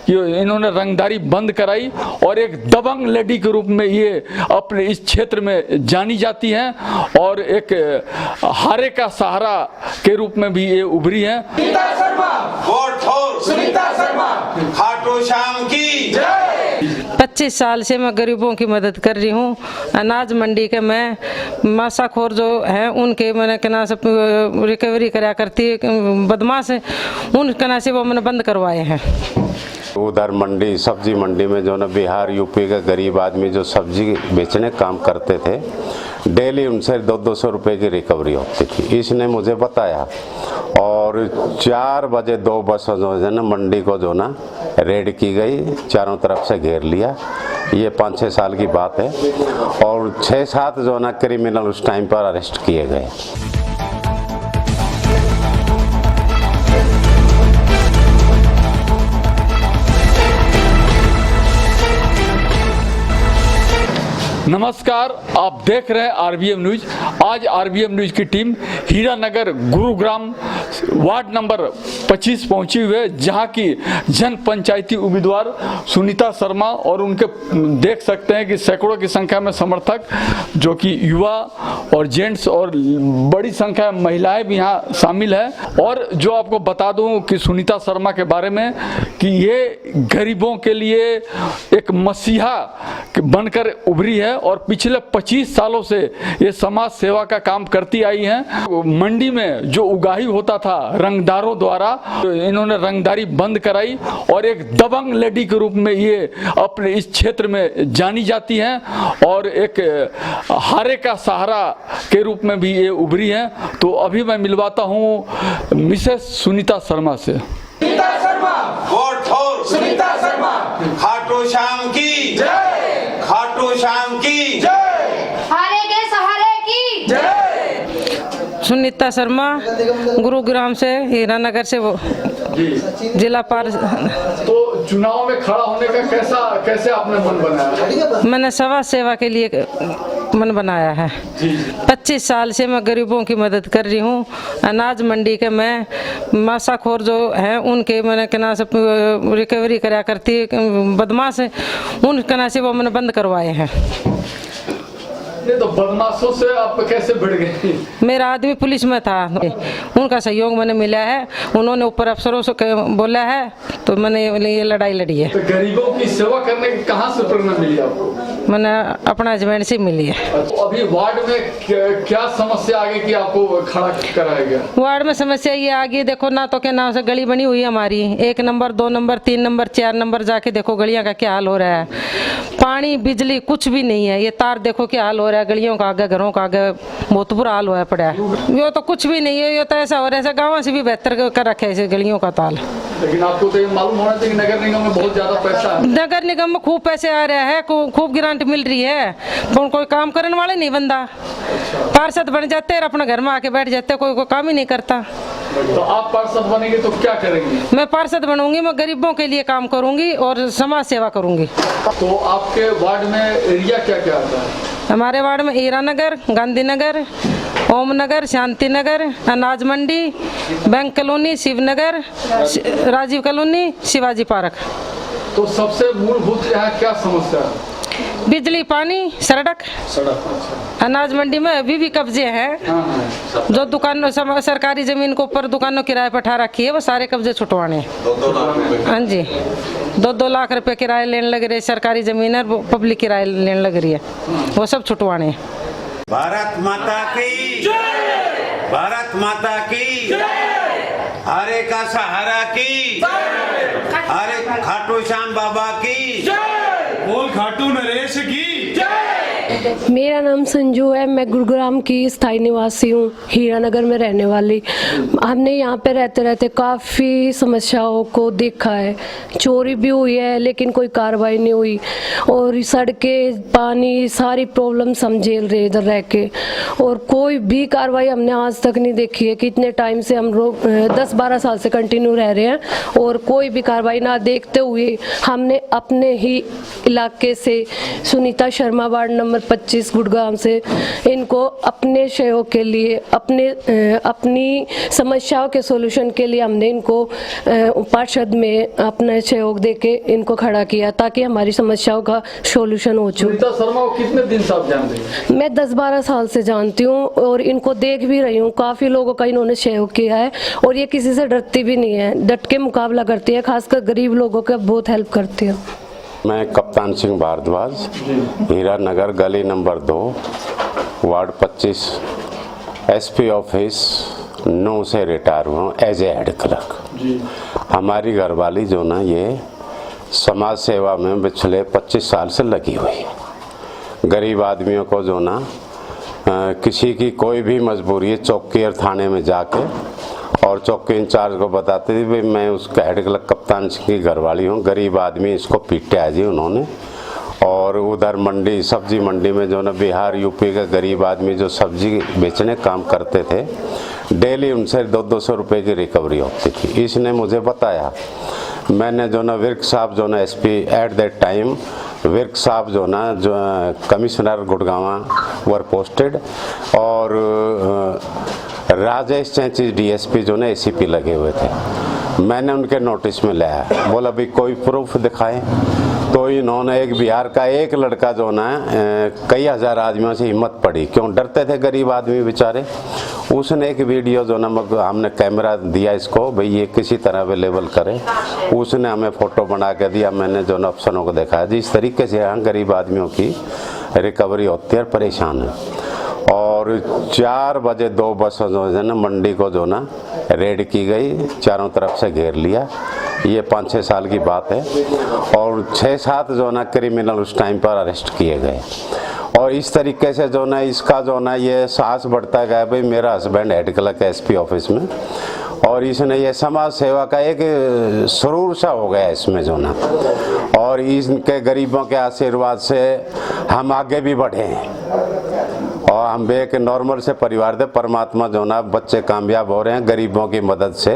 ये इन्होंने रंगदारी बंद कराई और एक दबंग लेडी के रूप में ये अपने इस क्षेत्र में जानी जाती हैं और एक हारे का सहारा के रूप में भी ये उभरी हैं। सुनीता शर्मा, वोट फॉर सुनीता शर्मा, खाटू श्याम की जय। 25 साल से मैं गरीबों की मदद कर रही हूँ। अनाज मंडी के मैं मासाखोर जो है उनके मैंने कहना सब रिकवरी करा करती बदमाश है, उन कहना से वो मैंने बंद करवाए हैं। उधर मंडी सब्जी मंडी में जो ना बिहार यूपी के गरीब आदमी जो सब्जी बेचने काम करते थे, डेली उनसे 200 रुपये की रिकवरी होती थी। इसने मुझे बताया और 4 बजे 2 बस जो है ना मंडी को जो ना रेड की गई, चारों तरफ से घेर लिया। ये 5-6 साल की बात है और 6-7 जो ना क्रिमिनल उस टाइम पर अरेस्ट किए गए। नमस्कार, आप देख रहे हैं आरबीएम न्यूज। आज आरबीएम न्यूज की team Hiranagar Gurugram ward number 25 पहुंची हुई है, जहां की जन पंचायती उम्मीदवार सुनीता शर्मा और उनके देख सकते हैं कि सैकड़ों की संख्या में समर्थक, जो कि युवा और जेंट्स और बड़ी संख्या में महिलाएं भी यहाँ शामिल है। और जो आपको बता दूं कि सुनीता शर्मा के बारे में कि ये गरीबों के लिए एक मसीहा बनकर उभरी है और पिछले 25 सालों से ये समाज सेवा का काम करती आई हैं। मंडी में जो उगाही होता था रंगदारों द्वारा, इन्होंने रंगदारी बंद कराई और एक दबंग लेडी के रूप में ये अपने इस क्षेत्र में जानी जाती हैं और एक हारे का सहारा के रूप में भी ये उभरी हैं। तो अभी मैं मिलवाता हूँ मिसेस सुनीता शर्मा से। सुनीता शर्मा, वोट फॉर सुनीता शर्मा, खाटू श्याम की जय, खाटू श्याम की जय, हारे के सहारे की जय। सुनीता शर्मा गुरुग्राम से हीरानगर से वो जिला पार। तो चुनाव में खड़ा होने का कैसे आपने मन बनाया? मैंने समाज सेवा के लिए मन बनाया है। 25 साल से मैं गरीबों की मदद कर रही हूँ। अनाज मंडी के मैं मासाखोर जो है उनके मैंने कहना सब रिकवरी करा करती बदमाश है, उन कहना से वो मैंने बंद करवाए हैं। नहीं तो बदमाशों से आप कैसे भिड़ गए? मेरा आदमी पुलिस में था, उनका सहयोग मैंने मिला है। उन्होंने ऊपर अफसरों से बोला है तो मैंने ये लड़ाई लड़ी है। तो गरीबों की सेवा करने की कहाँ से प्रेरणा मिली आपको? मैंने अपना हस्बैंड से मिली है। तो अभी वार्ड में क्या समस्या आगे की आपको खड़ा कराया गया? वार्ड में समस्या ये आ गई, देखो ना तो क्या नाम से गली बनी हुई है हमारी, 1 नंबर 2 नंबर 3 नंबर 4 नंबर जाके देखो गलियां का क्या हाल हो रहा है। पानी बिजली कुछ भी नहीं है। ये तार देखो क्या हाल हो रहा है, गलियों का आगे घरों का आगे बहुत बुरा हाल हुआ पड़ा है। ये तो कुछ भी नहीं है, ये तो ऐसा हो रहा है गाँव से भी बेहतर कर रखे है गलियों का ताल। लेकिन आपको तो ये मालूम होना चाहिए नगर निगम में बहुत ज्यादा पैसा है। नगर निगम में खूब पैसे आ रहे हैं, खूब ग्रांट मिल रही है, कोई काम करने वाले नहीं बंदा। पार्षद बन जाते हैं अपने घर में आके बैठ जाते हैं, कोई काम ही नहीं करता। तो आप पार्षद बनेंगे तो क्या करेंगे? मैं पार्षद बनूंगी, मैं गरीबों के लिए काम करूंगी और समाज सेवा करूंगी। तो आपके वार्ड में एरिया क्या क्या आता है? हमारे वार्ड में Hiranagar, Gandhinagar, Om Nagar, Shanti Nagar, Anaj Mandi, bank colony, Shivnagar, Rajiv colony, Shivaji park. तो सबसे मूलभूत यहाँ क्या समस्या है? बिजली, पानी, सड़क। अनाज मंडी में अभी भी कब्जे हैं। जो दुकान सरकारी जमीन को ऊपर दुकानों किराए पर ठा रखी है वो सारे कब्जे छुटवाने। 2-2 लाख रुपए। हाँ जी, 2-2 लाख रुपए किराए लेने लग रहे। सरकारी जमीन है, पब्लिक किराए लेने लग रही है, वो सब छुटवाने। भारत माता की जय, भारत माता की जय, हारे का सहारा की जय, हारे खाटू श्याम बाबा की जय, बोल खाटू नरेश की जय। मेरा नाम संजू है, मैं गुरुग्राम की स्थायी निवासी हूँ, हीरानगर में रहने वाली। हमने यहाँ पे रहते रहते काफ़ी समस्याओं को देखा है। चोरी भी हुई है लेकिन कोई कार्रवाई नहीं हुई, और सड़कें, पानी, सारी प्रॉब्लम्स हम झेल रहे इधर रह के, और कोई भी कार्रवाई हमने आज तक नहीं देखी है। कितने टाइम से हम लोग 10-12 साल से कंटिन्यू रह रहे हैं और कोई भी कार्रवाई ना देखते हुए हमने अपने ही इलाके से सुनीता शर्मा वार्ड नंबर 25 गुड़गांव से इनको अपने सहयोग के लिए अपनी समस्याओं के सॉल्यूशन के लिए हमने इनको पार्षद में अपना सहयोग देके इनको खड़ा किया ताकि हमारी समस्याओं का सॉल्यूशन हो चुके। सुनीता शर्मा को कितने दिन से आप जानते हैं? मैं 10-12 साल से जानती हूँ और इनको देख भी रही हूँ। काफ़ी लोगों का इन्होंने सहयोग किया है और ये किसी से डरती भी नहीं है, डट के मुकाबला करती है, खासकर गरीब लोगों का बहुत हेल्प करती है। मैं कप्तान सिंह भारद्वाज, हीरा नगर गली नंबर 2 वार्ड 25 एसपी ऑफिस 9 से रिटायर हुआ हूँ एज ए हेड क्लर्क। हमारी घरवाली जो ना ये समाज सेवा में पिछले 25 साल से लगी हुई है। गरीब आदमियों को जो ना किसी की कोई भी मजबूरी है चौकी और थाने में जाके और चौकी इंचार्ज को बताते थे भाई मैं उसका हेड क्लर्क कप्तान सिंह की घरवाली हूँ, गरीब आदमी इसको पीटा जी उन्होंने। और उधर मंडी सब्जी मंडी में जो ना बिहार यूपी के गरीब आदमी जो सब्जी बेचने काम करते थे, डेली उनसे 200 रुपये की रिकवरी होती थी। इसने मुझे बताया, मैंने जो ना विर्क साहब जो ना SP at that time Virk साहब जो ना जो कमिश्नर गुड़गांव वर पोस्टेड और राजेश चैंची डीएसपी जो ना एसीपी लगे हुए थे। मैंने उनके नोटिस में लाया, बोला भाई कोई प्रूफ दिखाएं। तो इन्होंने एक बिहार का एक लड़का जो ना कई हजार आदमियों से हिम्मत पड़ी, क्यों डरते थे गरीब आदमी बेचारे। उसने एक वीडियो जो ना हमने कैमरा दिया इसको भाई ये किसी तरह अवेलेबल करे, उसने हमें फ़ोटो बना के दिया। मैंने जो ना अफसरों को दिखाया जिस तरीके से यहाँ गरीब आदमियों की रिकवरी होती है, परेशान है। और 4 बजे 2 बस जो है ना मंडी को जो ना रेड की गई, चारों तरफ से घेर लिया। ये 5-6 साल की बात है और 6-7 जो ना क्रिमिनल उस टाइम पर अरेस्ट किए गए। और इस तरीके से जो ना इसका जो ना ये साहस बढ़ता गया भाई मेरा हस्बैंड हेड क्लर्क है एसपी ऑफिस में, और इसने ये समाज सेवा का एक सुरूर सा हो गया इसमें जो ना। और इनके गरीबों के आशीर्वाद से हम आगे भी बढ़े हैं और हम भी एक नॉर्मल से परिवार थे। परमात्मा जो ना बच्चे कामयाब हो रहे हैं गरीबों की मदद से।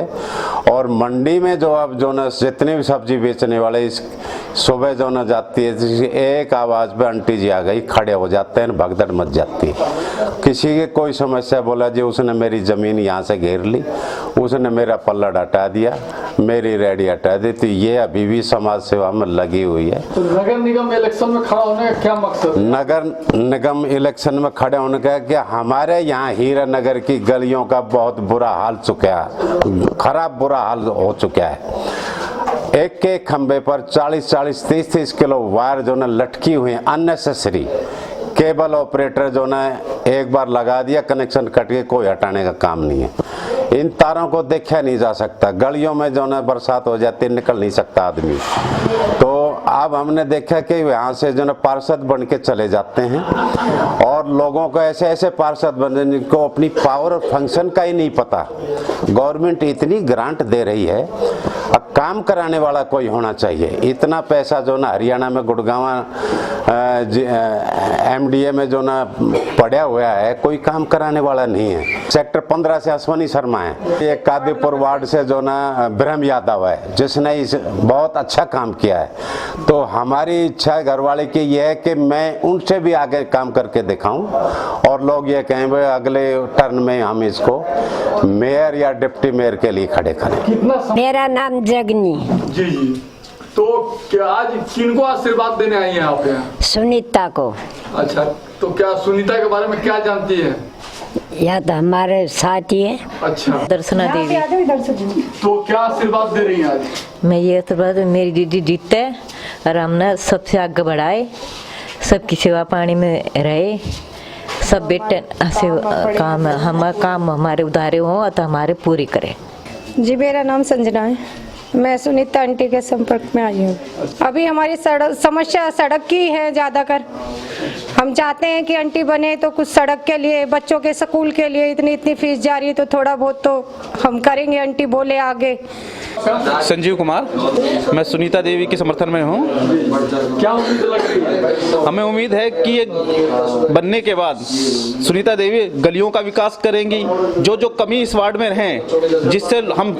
और मंडी में जो अब जो ना जितने भी सब्जी बेचने वाले इस सुबह जो ना जाती है एक आवाज़ पे आंटी जी आ गई, खड़े हो जाते हैं, भगदड़ मच जाती है। किसी की कोई समस्या बोला जी उसने मेरी ज़मीन यहाँ से घेर ली, उसने मेरा पल्लड़ हटा दिया, मेरी रेडी हटा दी, तो ये अभी भी समाज सेवा में लगी हुई है। तो नगर निगम इलेक्शन में खड़ा होने का क्या मकसद? नगर निगम इलेक्शन में खड़े होने का क्या, हमारे यहाँ हीरा नगर की गलियों का बहुत बुरा हाल चुका है, खराब बुरा हाल हो चुका है। एक एक खंबे पर 40-40, 30-30 किलो वायर जो ना लटकी हुई है अननेसेसरी। केबल ऑपरेटर जो ना एक बार लगा दिया कनेक्शन कट के कोई हटाने का काम नहीं है। इन तारों को देखा नहीं जा सकता, गलियों में जो ना बरसात हो जाती है निकल नहीं सकता आदमी। तो अब हमने देखा कि यहाँ से जो ना पार्षद बन के चले जाते हैं और लोगों को ऐसे ऐसे पार्षद बने जिनको अपनी पावर और फंक्शन का ही नहीं पता। गवर्नमेंट इतनी ग्रांट दे रही है, अब काम कराने वाला कोई होना चाहिए। इतना पैसा जो ना हरियाणा में गुड़गांव एमडीए में जो ना पड़ा हुआ है, कोई काम कराने वाला नहीं है। सेक्टर 15 से अश्वनी शर्मा है, ये कादीपुर वार्ड से जो ना ब्रह्म यादव है जिसने इस बहुत अच्छा काम किया है। तो हमारी इच्छा घरवाले की ये है कि मैं उनसे भी आगे काम करके दिखाऊं और लोग ये कहें भाई अगले टर्न में हम इसको मेयर या डिप्टी मेयर के लिए खड़े करें। मेरा नाम जगनी। जी जी। तो क्या आज किनको आशीर्वाद देने आई हैं आप यहाँ? सुनीता को। अच्छा, तो क्या सुनीता के बारे में क्या जानती है? यह तो हमारे साथी है। अच्छा, दर्शना देवी। तो क्या आशीर्वाद दे रही हैं आज? मैं ये आशीर्वाद मेरी दीदी जीते और हमने सबसे आगे बढ़ाए, सबकी सेवा पानी में रहे, सब बेटे काम हमारे उधारे हो तो हमारे पूरी करे। जी मेरा नाम संजना है, मैं सुनीता आंटी के संपर्क में आई हूँ। अभी हमारी समस्या सड़क की है ज़्यादातर। हम चाहते हैं कि आंटी बने तो कुछ सड़क के लिए, बच्चों के स्कूल के लिए इतनी फीस जा रही है तो थोड़ा बहुत तो हम करेंगे, आंटी बोले आगे। संजीव कुमार, मैं सुनीता देवी के समर्थन में हूँ। क्या उम्मीद लग रही है? हमें उम्मीद है कि ये बनने के बाद सुनीता देवी गलियों का विकास करेंगी, जो जो कमी इस वार्ड में हैं जिससे हम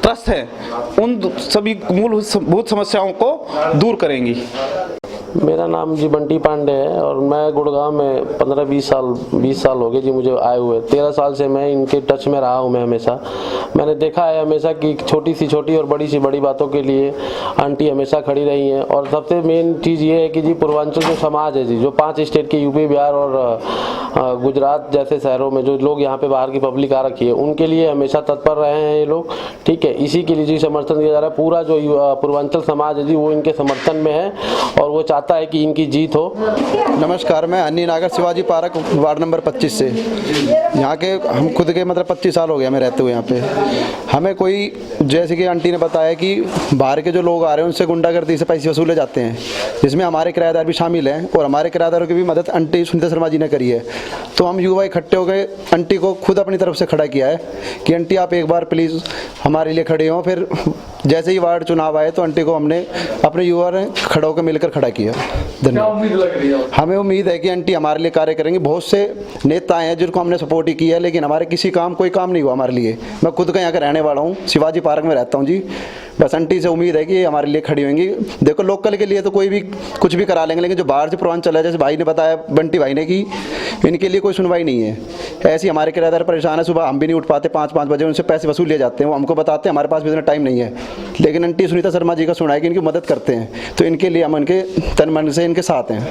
त्रस्त हैं उन सभी मूलभूत समस्याओं को दूर करेंगी। मेरा नाम जी बंटी पांडे है और मैं गुड़गांव में 15-20 साल हो गए जी मुझे आए हुए। 13 साल से मैं इनके टच में रहा हूँ। मैं हमेशा मैंने देखा है हमेशा कि छोटी सी छोटी और बड़ी सी बड़ी बातों के लिए आंटी हमेशा खड़ी रही हैं। और सबसे मेन चीज़ ये है कि जी पूर्वांचल जो समाज है जी, जो 5 स्टेट के यूपी, बिहार और गुजरात जैसे शहरों में जो लोग यहाँ पे बाहर की पब्लिक आ रखी है, उनके लिए हमेशा तत्पर रहे हैं ये लोग। ठीक है, इसी के लिए जी समर्थन दिया जा रहा है। पूरा जो पूर्वांचल समाज है जी वो इनके समर्थन में है और वो चाहता है कि इनकी जीत हो। नमस्कार, मैं अन्नी नागर शिवाजी पार्क वार्ड नंबर 25 से। यहाँ के हम खुद के मतलब 25 साल हो गए हमें रहते हुए यहाँ पे। हमें कोई जैसे कि आंटी ने बताया कि बाहर के जो लोग आ रहे हैं उनसे गुंडागर्दी से पैसे वसूले जाते हैं, जिसमें हमारे किराएदार भी शामिल हैं और हमारे किराएदारों की भी मदद आंटी सुनीता शर्मा जी ने करी है। तो हम युवा इकट्ठे हो गए, आंटी को खुद अपनी तरफ से खड़ा किया है कि आंटी आप एक बार प्लीज़ हमारे लिए खड़े हों। फिर जैसे ही वार्ड चुनाव आए तो आंटी को हमने अपने युवा ने खड़े होकर मिलकर खड़ा किया। धन्यवाद। हमें उम्मीद है कि आंटी हमारे लिए कार्य करेंगे। बहुत से नेता हैं जिनको हमने सपोर्ट ही किया है, लेकिन हमारे कोई काम नहीं हुआ हमारे लिए। मैं खुद का यहाँ का रहने वाला हूँ, शिवाजी पार्क में रहता हूँ जी। बस आंटी से उम्मीद है कि ये हमारे लिए खड़ी होंगी। देखो लोकल के लिए तो कोई भी कुछ भी करा लेंगे, लेकिन जो बाहर से पूर्वांचल है, जैसे भाई ने बताया, बंटी भाई ने, कि इनके लिए कोई सुनवाई नहीं है। ऐसे हमारे किराएदार परेशान है, सुबह हम भी नहीं उठ पाते, 5-5 बजे उनसे पैसे वसूल लिए जाते हैं। वो हमको बताते हैं हमारे पास भी इतना टाइम नहीं है, लेकिन आंटी सुनीता शर्मा जी का सुना है कि इनकी मदद करते हैं। तो इनके लिए हम इनके तन मन से इनके साथ हैं।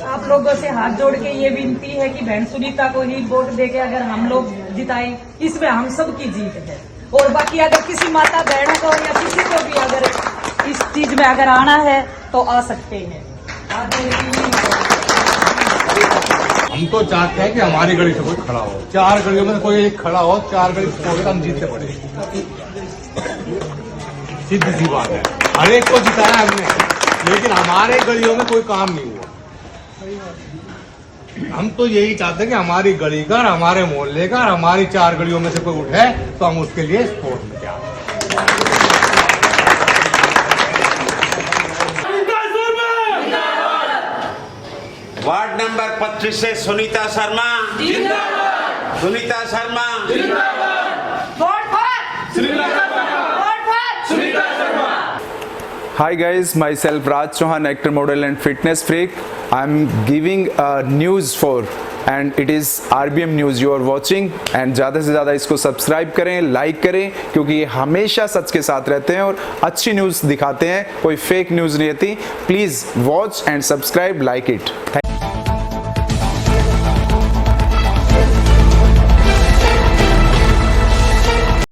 आप लोगों से हाथ जोड़ के ये विनती है कि बहन सुनीता को ही वोट देके अगर हम लोग जिताएं, इसमें हम सब की जीत है। और बाकी अगर किसी माता बहनों को या किसी को भी अगर इस चीज में अगर आना है तो आ सकते हैं। हम तो चाहते हैं कि हमारी गली से कोई खड़ा हो, 4 गलियों में कोई एक खड़ा हो, 4 गली से हम जीतते पड़े। सीधी सी बात है, हर एक को जिताया हमने, लेकिन हमारे गलियों में कोई काम नहीं हुआ। हम तो यही चाहते हैं कि हमारी गली का, हमारे मोहल्ले का, हमारी 4 गलियों में से कोई उठे तो हम उसके लिए सपोर्ट में क्या। वार्ड नंबर 25 से सुनीता शर्मा जिंदाबाद, सुनीता शर्मा जिंदाबाद, vote for Sunita Sharma, vote for Sunita Sharma. Hi guys, myself Raj Chauhan, actor, model and fitness freak. I'm giving news for and it is RBM News you are watching and ज़्यादा से ज़्यादा इसको सब्सक्राइब करें, लाइक करें, क्योंकि ये हमेशा सच के साथ रहते हैं और अच्छी न्यूज़ दिखाते हैं, कोई फेक न्यूज़ नहीं रहती। Please watch and subscribe, like it.